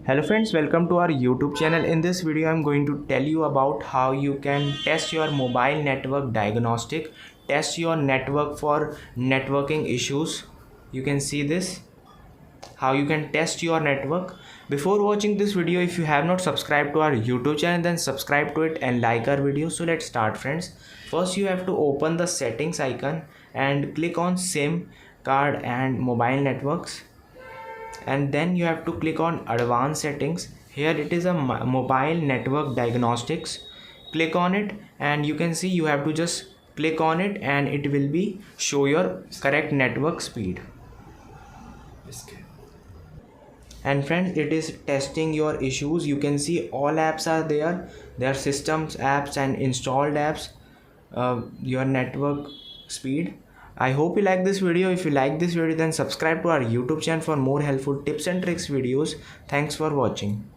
Hello friends, welcome to our YouTube channel. In this video I'm going to tell you about how you can test your mobile network diagnostic, test your network for networking issues. You can see this, how you can test your network. Before watching this video, if you have not subscribed to our YouTube channel, then subscribe to it and like our video. So let's start friends. First you have to open the settings icon and click on SIM card and mobile networks, and then you have to click on advanced settings. Here it is a mobile network diagnostics. Click on it and you can see you have to just click on it and it will be show your correct network speed. And friends, it is testing your issues. You can see all apps are there are systems apps and installed apps, your network speed. I hope you like this video. If you like this video, then subscribe to our YouTube channel for more helpful tips and tricks videos. Thanks for watching.